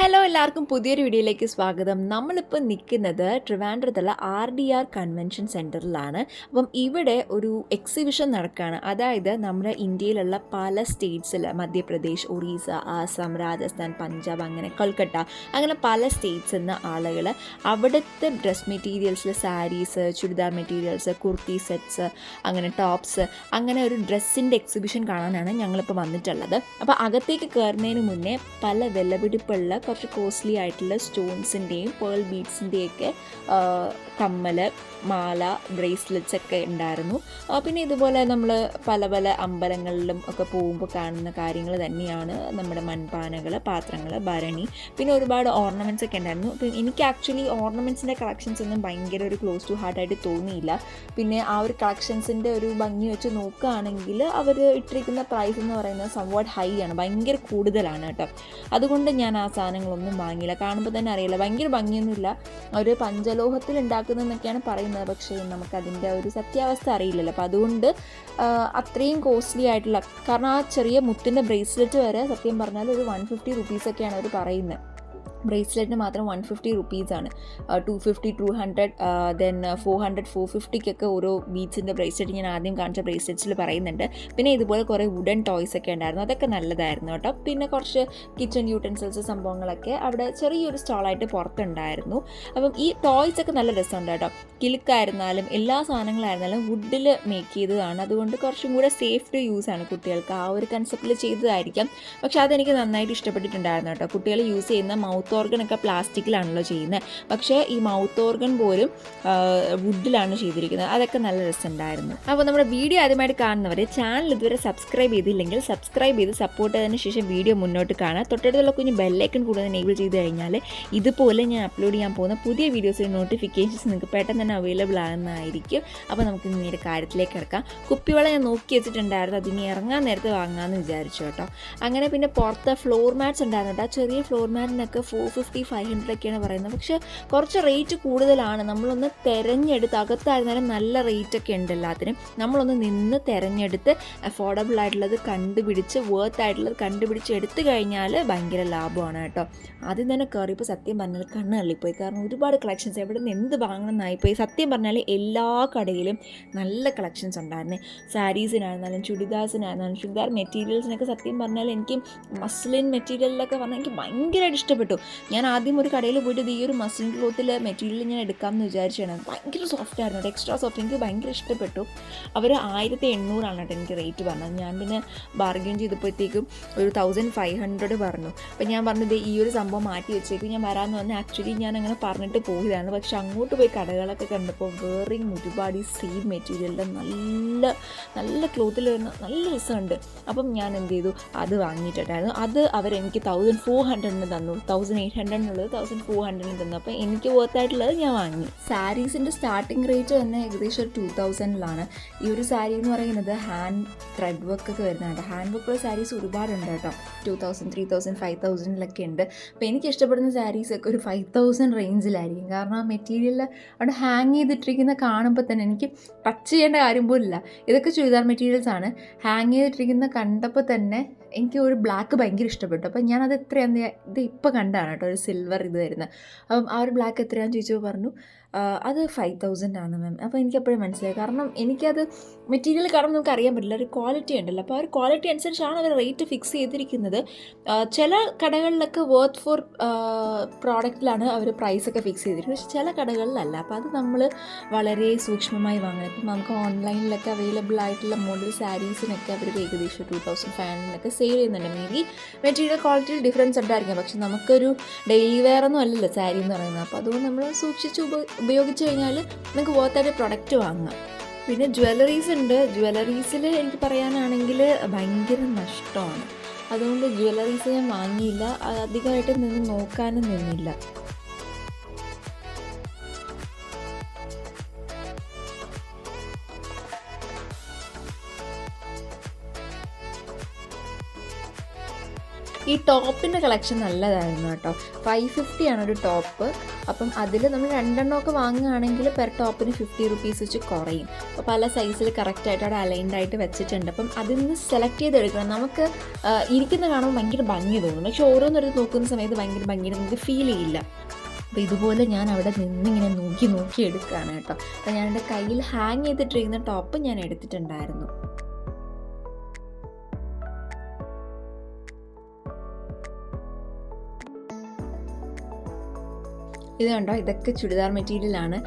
Hello എല്ലാവർക്കും പുതിയൊരു വീഡിയോയിലേക്ക് സ്വാഗതം. നമ്മളിപ്പോൾ നിൽക്കുന്നത് ട്രിവാൻഡ്രത്തുള്ള RDR കൺവെൻഷൻ സെൻറ്ററിലാണ്. അപ്പം ഇവിടെ ഒരു എക്സിബിഷൻ നടക്കുകയാണ്. അതായത് നമ്മുടെ ഇന്ത്യയിലുള്ള പല സ്റ്റേറ്റ്സിൽ മധ്യപ്രദേശ്, ഒറീസ, ആസാം, രാജസ്ഥാൻ, പഞ്ചാബ്, അങ്ങനെ കൊൽക്കട്ട, അങ്ങനെ പല സ്റ്റേറ്റ്സിൽ നിന്ന് ആളുകൾ അവിടുത്തെ ഡ്രസ് മെറ്റീരിയൽസിൽ സാരീസ്, ചുരിദാർ മെറ്റീരിയൽസ്, കുർത്തി സെറ്റ്സ്, അങ്ങനെ ടോപ്സ്, അങ്ങനെ ഒരു ഡ്രസ്സിൻ്റെ എക്സിബിഷൻ കാണാനാണ് ഞങ്ങളിപ്പോൾ വന്നിട്ടുള്ളത്. അപ്പോൾ അകത്തേക്ക് കയറുന്നതിന് മുന്നേ പല വിലപിടിപ്പുള്ള കുറച്ച് കോസ്റ്റ്ലി ആയിട്ടുള്ള സ്റ്റോൺസിൻ്റെയും പേൾ ബീഡ്സിൻ്റെയൊക്കെ കമ്മൽ, മാല, ബ്രേസ്ലെറ്റ്സ് ഒക്കെ ഉണ്ടായിരുന്നു. പിന്നെ ഇതുപോലെ നമ്മൾ പല പല അമ്പലങ്ങളിലും ഒക്കെ പോകുമ്പോൾ കാണുന്ന കാര്യങ്ങൾ തന്നെയാണ് നമ്മുടെ മൺപാനകൾ, പാത്രങ്ങൾ, ഭരണി, പിന്നെ ഒരുപാട് ഓർണമെൻറ്റ്സ് ഒക്കെ ഉണ്ടായിരുന്നു. അപ്പം എനിക്ക് ആക്ച്വലി ഓർണമെൻറ്റ്സിൻ്റെ കളക്ഷൻസ് ഒന്നും ഭയങ്കര ഒരു ക്ലോസ് ടു ഹാർട്ടായിട്ട് തോന്നിയില്ല. പിന്നെ ആ ഒരു കളക്ഷൻസിൻ്റെ ഒരു ഭംഗി വെച്ച് നോക്കുകയാണെങ്കിൽ അവർ ഇട്ടിരിക്കുന്ന പ്രൈസ് എന്ന് പറയുന്നത് സംവാട്ട് ഹൈ ആണ്, ഭയങ്കര കൂടുതലാണ് കേട്ടോ. അതുകൊണ്ട് ഞാൻ ആ സാധനങ്ങളൊന്നും വാങ്ങിയില്ല. കാണുമ്പോൾ തന്നെ അറിയില്ല, ഭയങ്കര ഭംഗിയൊന്നുമില്ല. ഒരു പഞ്ചലോഹത്തിൽ ഉണ്ടാക്കുന്നതെന്നൊക്കെയാണ് പറയുന്നത്, പക്ഷേ നമുക്കതിൻ്റെ ഒരു സത്യാവസ്ഥ അറിയില്ലല്ലോ. അപ്പോൾ അതുകൊണ്ട് അത്രയും കോസ്റ്റ്ലി ആയിട്ടുള്ള, കാരണം ആ ചെറിയ മുത്തിൻ്റെ ബ്രേസ്ലെറ്റ് വരെ സത്യം പറഞ്ഞാൽ ഒരു 150 റുപ്പീസൊക്കെയാണ് അവർ പറയുന്നത്. ബ്രേസ്ലെറ്റിന് മാത്രം 150 റുപ്പീസാണ്. 250, 200, ദെൻ 400, 450ക്കൊക്കെ ഓരോ ബീഡ്സിൻ്റെ ബ്രേസ്ലെറ്റ് ഞാൻ ആദ്യം കാണിച്ച ബ്രേസ്ലെറ്റ്സിൽ പറയുന്നുണ്ട്. പിന്നെ ഇതുപോലെ കുറേ വുഡൻ ടോയ്സ് ഒക്കെ ഉണ്ടായിരുന്നു, അതൊക്കെ നല്ലതായിരുന്നു കേട്ടോ. പിന്നെ കുറച്ച് കിച്ചൺ യൂട്ടൻസിൽസ് സംഭവങ്ങളൊക്കെ അവിടെ ചെറിയൊരു സ്റ്റോളായിട്ട് പുറത്തുണ്ടായിരുന്നു. അപ്പം ഈ ടോയ്സ് ഒക്കെ നല്ല രസമുണ്ട് കേട്ടോ. കിലുക്കായിരുന്നാലും എല്ലാ സാധനങ്ങളായിരുന്നാലും വുഡിൽ മേക്ക് ചെയ്തതാണ്. അതുകൊണ്ട് കുറച്ചും കൂടെ സേഫ് ടു യൂസ് ആണ് കുട്ടികൾക്ക്. ആ ഒരു കൺസെപ്റ്റിൽ ചെയ്തതായിരിക്കാം. പക്ഷേ അതെനിക്ക് നന്നായിട്ട് ഇഷ്ടപ്പെട്ടിട്ടുണ്ടായിരുന്നു കേട്ടോ. കുട്ടികൾ യൂസ് ചെയ്യുന്ന മൗത്ത് ഓർഗനൊക്കെ പ്ലാസ്റ്റിക്കിലാണല്ലോ ചെയ്യുന്നത്, പക്ഷേ ഈ മൗത്ത് ഓർഗൻ പോലും വുഡിലാണ് ചെയ്തിരിക്കുന്നത്. അതൊക്കെ നല്ല രസമുണ്ടായിരുന്നു. അപ്പോൾ നമ്മുടെ വീഡിയോ ആദ്യമായിട്ട് കാണുന്നവർ ചാനൽ ഇതുവരെ സബ്സ്ക്രൈബ് ചെയ്തില്ലെങ്കിൽ സബ്സ്ക്രൈബ് ചെയ്ത് സപ്പോർട്ട് ചെയ്തതിന് ശേഷം വീഡിയോ മുന്നോട്ട് കാണാം. തൊട്ടടുത്തുള്ള കുഞ്ഞ് ബെല്ലൈക്കൺ കൂടുതൽ എനേബിൾ ചെയ്ത് കഴിഞ്ഞാൽ ഇതുപോലെ ഞാൻ അപ്ലോഡ് ചെയ്യാൻ പോകുന്ന പുതിയ വീഡിയോസിൻ്റെ നോട്ടിഫിക്കേഷൻസ് നിങ്ങൾക്ക് പെട്ടെന്ന് തന്നെ അവൈലബിൾ ആകുന്നതായിരിക്കും. അപ്പോൾ നമുക്ക് നേരെ കാര്യത്തിലേക്ക് കിടക്കാം. കുപ്പിവെള്ളം ഞാൻ നോക്കി വെച്ചിട്ടുണ്ടായിരുന്നു, അതിന് ഇറങ്ങാൻ നേരത്തെ വാങ്ങാമെന്ന് വിചാരിച്ചു കേട്ടോ. അങ്ങനെ പിന്നെ പുറത്ത് ഫ്ലോർ മാറ്റ്സ് ഉണ്ടായിരുന്നു കേട്ടോ. ചെറിയ ഫ്ലോർ മാറ്റിനൊക്കെ 450, 500 ഒക്കെയാണ് പറയുന്നത്. പക്ഷേ കുറച്ച് റേറ്റ് കൂടുതലാണ്. നമ്മളൊന്ന് തിരഞ്ഞെടുത്ത്, അകത്തായിരുന്നാലും നല്ല റേറ്റൊക്കെ ഉണ്ട് എല്ലാത്തിനും. നമ്മളൊന്ന് നിന്ന് തിരഞ്ഞെടുത്ത് അഫോർഡബിൾ ആയിട്ടുള്ളത് കണ്ടുപിടിച്ച്, വർത്ത് ആയിട്ടുള്ളത് കണ്ടുപിടിച്ച് എടുത്തു കഴിഞ്ഞാൽ ഭയങ്കര ലാഭമാണ് കേട്ടോ. ആദ്യം തന്നെ കയറിയപ്പോൾ സത്യം പറഞ്ഞാൽ കണ്ണ് തള്ളിപ്പോയി. കാരണം ഒരുപാട് കളക്ഷൻസ്, എവിടെ നിന്ന് എന്ത് വാങ്ങണമെന്നായിപ്പോയി. സത്യം പറഞ്ഞാൽ എല്ലാ കടയിലും നല്ല കളക്ഷൻസ് ഉണ്ടായിരുന്നു. സാരീസിനായിരുന്നാലും ചുരിദാർസിനായിരുന്നാലും ചുരിദാർ മെറ്റീരിയൽസിനൊക്കെ സത്യം പറഞ്ഞാൽ എനിക്ക് മസ്ലിൻ മെറ്റീരിയലിലൊക്കെ പറഞ്ഞാൽ എനിക്ക് ഭയങ്കരമായിട്ട് ഇഷ്ടപ്പെട്ടു. ഞാൻ ആദ്യം ഒരു കടയിൽ പോയിട്ട് ഈ ഒരു മസ്ലിൻ ക്ലോത്തിൽ മെറ്റീരിയൽ ഞാൻ എടുക്കാമെന്ന് വിചാരിച്ചാണ്. ഭയങ്കര സോഫ്റ്റ് ആയിരുന്നു, എക്സ്ട്രാ സോഫ്റ്റ്. എനിക്ക് ഭയങ്കര ഇഷ്ടപ്പെട്ടു. അവർ 1800 കേട്ടോ എനിക്ക് റേറ്റ് പറഞ്ഞത്. ഞാൻ പിന്നെ ബാർഗെയിൻ ചെയ്തപ്പോഴത്തേക്കും ഒരു 1500 പറഞ്ഞു. അപ്പോൾ ഞാൻ പറഞ്ഞത് ഈ ഒരു സംഭവം മാറ്റി വെച്ചേക്കും, ഞാൻ വരാമെന്ന് പറഞ്ഞാൽ ആക്ച്വലി ഞാൻ അങ്ങനെ പറഞ്ഞിട്ട് പോയതാണ്. പക്ഷെ അങ്ങോട്ട് പോയി കടകളൊക്കെ കണ്ടപ്പോൾ വേറെയും ഒരുപാട് ഈ സെയിം മെറ്റീരിയലിൻ്റെ നല്ല നല്ല ക്ലോത്തിൽ വരുന്ന നല്ല രസമുണ്ട്. അപ്പം ഞാൻ എന്ത് ചെയ്തു, അത് വാങ്ങിയിട്ടുണ്ടായിരുന്നു. അത് അവരെനിക്ക് 1400 തന്നു. 1800 1400 തന്നു. അപ്പോൾ എനിക്ക് വർത്തായിട്ടുള്ളത് ഞാൻ വാങ്ങി. സാരീസിൻ്റെ സ്റ്റാർട്ടിങ് റേറ്റ് തന്നെ ഏകദേശം 2000 ഈ ഒരു സാരി എന്ന് പറയുന്നത് ഹാൻഡ് ത്രെഡ് വർക്കൊക്കെ വരുന്നുണ്ട്. ഹാൻഡ് വർക്കുള്ള സാരീസ് ഒരുപാടുണ്ട് കേട്ടോ. 2000, 3000, 5000 ഉണ്ട്. അപ്പോൾ എനിക്ക് ഇഷ്ടപ്പെടുന്ന സാരീസൊക്കെ ഒരു 5000 റേഞ്ചിലായിരിക്കും. കാരണം ആ മെറ്റീരിയൽ അവിടെ ഹാങ് ചെയ്തിട്ടിരിക്കുന്ന കാണുമ്പോൾ തന്നെ എനിക്ക് ടച്ച് ചെയ്യേണ്ട കാര്യം പോലില്ല. ഇതൊക്കെ ചുരിദാർ മെറ്റീരിയൽസ് ആണ്. ഹാങ് ചെയ്തിട്ടിരിക്കുന്ന കണ്ടപ്പോൾ തന്നെ എനിക്ക് ഒരു ബ്ലാക്ക് ഭയങ്കര ഇഷ്ടപ്പെട്ടു. അപ്പം ഞാനത് എത്രയാണ്, ഇത് ഇപ്പോൾ കണ്ടാണ് കേട്ടോ, ഒരു സിൽവർ ഇത് വരുന്നത്. അപ്പം ആ ഒരു ബ്ലാക്ക് എത്രയാണെന്ന് ചോദിച്ചപ്പോൾ പറഞ്ഞു അത് 5000 ആണ് മാം. അപ്പോൾ എനിക്കെപ്പോഴും മനസ്സിലായി. കാരണം എനിക്കത് മെറ്റീരിയൽ കാരണം നമുക്ക് അറിയാൻ പറ്റില്ല, ഒരു ക്വാളിറ്റി ഉണ്ടല്ലോ. അപ്പോൾ ആ ഒരു ക്വാളിറ്റി അനുസരിച്ചാണ് അവർ റേറ്റ് ഫിക്സ് ചെയ്തിരിക്കുന്നത്. ചില കടകളിലൊക്കെ വർത്ത് ഫോർ പ്രോഡക്റ്റിലാണ് അവർ പ്രൈസൊക്കെ ഫിക്സ് ചെയ്തിരിക്കുന്നത്, പക്ഷേ ചില കടകളിലല്ല. അപ്പോൾ അത് നമ്മൾ വളരെ സൂക്ഷ്മമായി വാങ്ങണം. ഇപ്പം നമുക്ക് ഓൺലൈനിലൊക്കെ അവൈലബിൾ ആയിട്ടുള്ള മോഡൽ സാരീസിനൊക്കെ അവർ ഏകദേശം 2500 സെയിൽ ചെയ്യുന്നുണ്ട്. മേ ബി മെറ്റീരിയൽ ക്വാളിറ്റിയിൽ ഡിഫറൻസ് ഉണ്ടായിരിക്കും, പക്ഷെ നമുക്കൊരു ഡെയിലി വെയർ ഒന്നും അല്ലല്ലോ സാരി എന്ന് പറയുന്നത്. അപ്പോൾ അതുകൊണ്ട് നമ്മൾ സൂക്ഷിച്ച് ഉപയോഗിച്ച് കഴിഞ്ഞാൽ നമുക്ക് വർത്തായിട്ട് പ്രൊഡക്റ്റ് വാങ്ങാം. പിന്നെ ജ്വല്ലറീസ് ഉണ്ട്. ജ്വല്ലറീസിൽ എനിക്ക് പറയാനാണെങ്കിൽ ഭയങ്കര നഷ്ടമാണ്. അതുകൊണ്ട് ജ്വല്ലറീസ് ഞാൻ വാങ്ങിയില്ല, അധികമായിട്ട് നിന്ന് നോക്കാനും നിന്നില്ല. ഈ ടോപ്പിൻ്റെ കളക്ഷൻ നല്ലതായിരുന്നു കേട്ടോ. 550 ആണ് ഒരു ടോപ്പ്. അപ്പം അതിൽ നമ്മൾ 2 എണ്ണമൊക്കെ വാങ്ങുകയാണെങ്കിൽ പെർ ടോപ്പിന് 50 റുപ്പീസ് വെച്ച് കുറയും. അപ്പോൾ പല സൈസിൽ കറക്റ്റായിട്ട് അവിടെ അലൈൻഡ് ആയിട്ട് വെച്ചിട്ടുണ്ട്. അപ്പം അതിൽ നിന്ന് സെലക്ട് ചെയ്തെടുക്കണം. നമുക്ക് ഇരിക്കുന്ന കാണുമ്പോൾ ഭയങ്കര ഭംഗി തോന്നും, പക്ഷെ ഓരോന്നെടുത്ത് നോക്കുന്ന സമയത്ത് ഭയങ്കര ഭംഗിയുടെ നമുക്ക് ഫീൽ ചെയ്യില്ല. അപ്പോൾ ഇതുപോലെ ഞാൻ അവിടെ നിന്നിങ്ങനെ നോക്കി എടുക്കുകയാണ് കേട്ടോ. അപ്പോൾ ഞാൻ എൻ്റെ കയ്യിൽ ഹാങ് ചെയ്തിട്ടിരിക്കുന്ന ടോപ്പ് ഞാൻ എടുത്തിട്ടുണ്ടായിരുന്നു. ഇത് കണ്ടോ, ഇതൊക്കെ ചുരിദാർ മെറ്റീരിയലാണ്.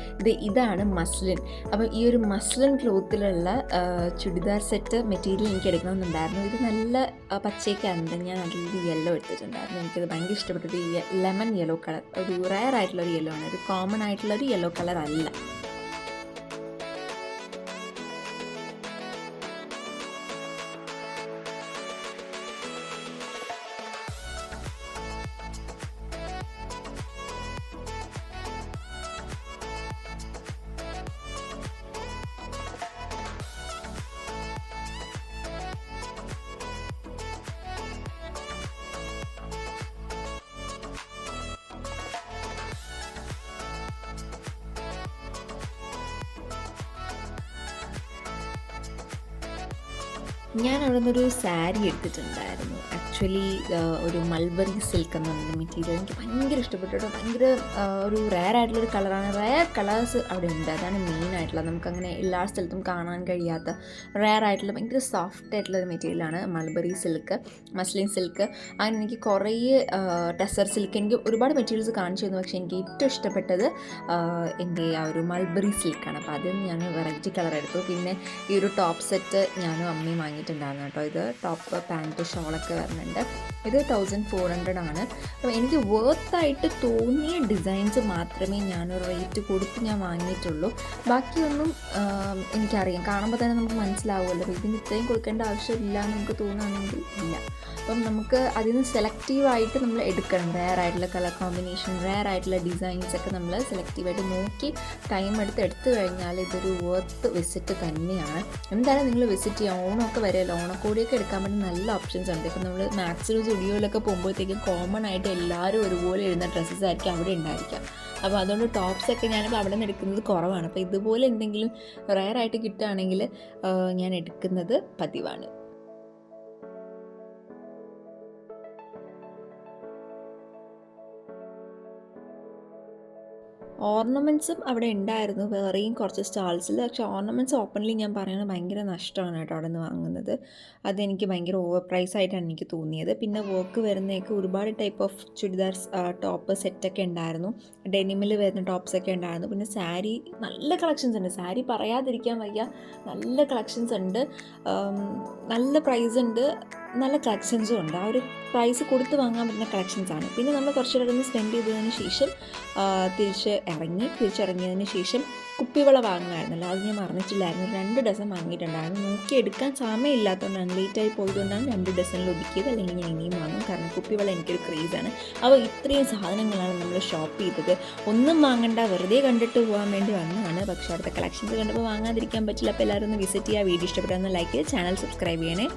ഇതാണ് മസ്ലിൻ. അപ്പം ഈ ഒരു മസ്ലിൻ ക്ലോത്തിലുള്ള ചുരിദാർ സെറ്റ് മെറ്റീരിയൽ എനിക്ക് എടുക്കണമെന്നുണ്ടായിരുന്നു. ഇത് നല്ല പച്ചയ്ക്കാണ്. ഞാൻ അതിൽ യെല്ലോ എടുത്തിട്ടുണ്ടായിരുന്നു. എനിക്കത് ഭയങ്കര ഇഷ്ടപ്പെട്ടത് ഈ ലെമൺ യെല്ലോ കളർ. ഒരു റയർ ആയിട്ടുള്ളൊരു യെല്ലോ ആണ്, ഒരു കോമൺ ആയിട്ടുള്ളൊരു യെല്ലോ കളർ അല്ല. ഞാൻ അവിടെ നിന്നൊരു സാരി എടുത്തിട്ടുണ്ടായിരുന്നു. ആക്ച്വലി ഒരു മൾബറി സിൽക്ക് എന്ന് പറഞ്ഞ മെറ്റീരിയൽ എനിക്ക് ഭയങ്കര ഇഷ്ടപ്പെട്ടു. ഭയങ്കര ഒരു റെയർ ആയിട്ടുള്ളൊരു കളറാണ്. റെയർ കളേഴ്സ് അവിടെ ഉണ്ട്, അതാണ് മെയിൻ ആയിട്ടുള്ളത്. നമുക്കങ്ങനെ എല്ലാ സ്ഥലത്തും കാണാൻ കഴിയാത്ത റെയർ ആയിട്ടുള്ള ഭയങ്കര സോഫ്റ്റ് ആയിട്ടുള്ളൊരു മെറ്റീരിയലാണ് മൾബറി സിൽക്ക്, മസ്ലിൻ സിൽക്ക്. അങ്ങനെ എനിക്ക് കുറേ ടെസർ സിൽക്ക്, എനിക്ക് ഒരുപാട് മെറ്റീരിയൽസ് കാണിച്ചു തന്നു. പക്ഷേ എനിക്ക് ഏറ്റവും ഇഷ്ടപ്പെട്ടത് എൻ്റെ ആ ഒരു മൾബറി സിൽക്കാണ്. അപ്പോൾ അതിൽ ഞാൻ വെറൈറ്റി കളർ എടുത്തു. പിന്നെ ഈ ഒരു ടോപ്പ് സെറ്റ് ഞാനും അമ്മയും വാങ്ങിയിട്ടുണ്ടായിരുന്നു കേട്ടോ. ഇത് ടോപ്പ് പാൻറ്റ് ഷോളൊക്കെ വരുന്നുണ്ട്. ഇത് 1400 ആണ്. അപ്പോൾ എനിക്ക് വർത്തായിട്ട് തോന്നിയ ഡിസൈൻസ് മാത്രമേ ഞാൻ റേറ്റ് കൊടുത്ത് ഞാൻ വാങ്ങിയിട്ടുള്ളൂ. ബാക്കിയൊന്നും എനിക്കറിയാം, കാണുമ്പോൾ തന്നെ നമുക്ക് മനസ്സിലാവുമല്ലോ. അപ്പോൾ ഇതിന് ഇത്രയും കൊടുക്കേണ്ട ആവശ്യമില്ല എന്ന് നമുക്ക് തോന്നുകയാണെങ്കിൽ ഇല്ല. അപ്പം നമുക്ക് അതിൽ നിന്ന് സെലക്റ്റീവായിട്ട് നമ്മൾ എടുക്കണം. റെയർ ആയിട്ടുള്ള കളർ കോമ്പിനേഷൻ, റെയർ ആയിട്ടുള്ള ഡിസൈൻസൊക്കെ നമ്മൾ സെലക്റ്റീവായിട്ട് നോക്കി ടൈം എടുത്ത് കഴിഞ്ഞാൽ ഇതൊരു വർത്ത് വിസിറ്റ് തന്നെയാണ്. എന്തായാലും നിങ്ങൾ വിസിറ്റ് ചെയ്യാം. ഓണമൊക്കെ വരെയല്ലോ, ഓണക്കോടിയൊക്കെ എടുക്കാൻ വേണ്ടി നല്ല ഓപ്ഷൻസ് ഉണ്ട്. ഇപ്പം നമ്മൾ മാക്സിലും സ്റ്റുഡിയോയിലൊക്കെ പോകുമ്പോഴത്തേക്കും കോമൺ ആയിട്ട് എല്ലാവരും ഒരുപോലെ ഇടുന്ന ഡ്രസ്സസ് ആയിരിക്കും അവിടെ ഉണ്ടായിരിക്കാം. അപ്പോൾ അതുകൊണ്ട് ടോപ്സൊക്കെ ഞാനിപ്പോൾ അവിടെ നിന്ന് എടുക്കുന്നത് കുറവാണ്. അപ്പോൾ ഇതുപോലെ എന്തെങ്കിലും റെയർ ആയിട്ട് കിട്ടുകയാണെങ്കിൽ ഞാൻ എടുക്കുന്നത് പതിവാണ്. ഓർണമെൻറ്റ്സും അവിടെ ഉണ്ടായിരുന്നു, വേറെയും കുറച്ച് സ്റ്റാൾസിൽ. പക്ഷേ ഓർണമെൻറ്റ്സ് ഓപ്പൺലി ഞാൻ പറയുന്നത് ഭയങ്കര നഷ്ടമാണ് കേട്ടോ അവിടെ നിന്ന് വാങ്ങുന്നത്. അതെനിക്ക് ഭയങ്കര ഓവർ പ്രൈസ് ആയിട്ടാണ് എനിക്ക് തോന്നിയത്. പിന്നെ വർക്ക് വരുന്നതൊക്കെ ഒരുപാട് ടൈപ്പ് ഓഫ് ചുരിദാർസ് ടോപ്പ് സെറ്റൊക്കെ ഉണ്ടായിരുന്നു. ഡെനിമിൽ വരുന്ന ടോപ്സൊക്കെ ഉണ്ടായിരുന്നു. പിന്നെ സാരി നല്ല കളക്ഷൻസ് ഉണ്ട്, സാരി പറയാതിരിക്കാൻ വയ്യ. നല്ല കളക്ഷൻസ് ഉണ്ട്, നല്ല പ്രൈസ് ഉണ്ട്, നല്ല കളക്ഷൻസും ഉണ്ട്. ആ ഒരു പ്രൈസ് കൊടുത്ത് വാങ്ങാൻ പറ്റുന്ന കളക്ഷൻസാണ്. പിന്നെ നമ്മൾ കുറച്ചുകൂടെ ഒന്ന് സ്പെൻഡ് ചെയ്തതിന് ശേഷം തിരിച്ചിറങ്ങിയതിന് ശേഷം കുപ്പിവള വാങ്ങുമായിരുന്നല്ലോ, അത് ഞാൻ മറന്നിട്ടില്ലായിരുന്നു. 2 ഡസൻ വാങ്ങിയിട്ടുണ്ടായിരുന്നു. നോക്കിയെടുക്കാൻ സമയമില്ലാത്തതുകൊണ്ടാണ്, ലേറ്റായി പോയതുകൊണ്ടാണ് 2 ഡസനിൽ ഒതുക്കിയത്. അല്ലെങ്കിൽ ഞാൻ ഇനിയും വാങ്ങും, കാരണം കുപ്പിവള എനിക്കൊരു ക്രേസാണ്. അപ്പോൾ ഇത്രയും സാധനങ്ങളാണ് നമ്മൾ ഷോപ്പ് ചെയ്തത്. ഒന്നും വാങ്ങണ്ട, വെറുതെ കണ്ടിട്ട് പോകാൻ വേണ്ടി വന്നതാണ്. പക്ഷേ അടുത്ത കളക്ഷൻസ് കണ്ടപ്പോൾ വാങ്ങാതിരിക്കാൻ പറ്റില്ല. അപ്പോൾ എല്ലാവരും ഒന്ന് വിസിറ്റ് ചെയ്യുക. വീഡിയോ ഇഷ്ടപ്പെട്ടാൽ ഒന്ന് ലൈക്ക് ചെയ്ത് ചാനൽ സബ്സ്ക്രൈബ് ചെയ്യണേ.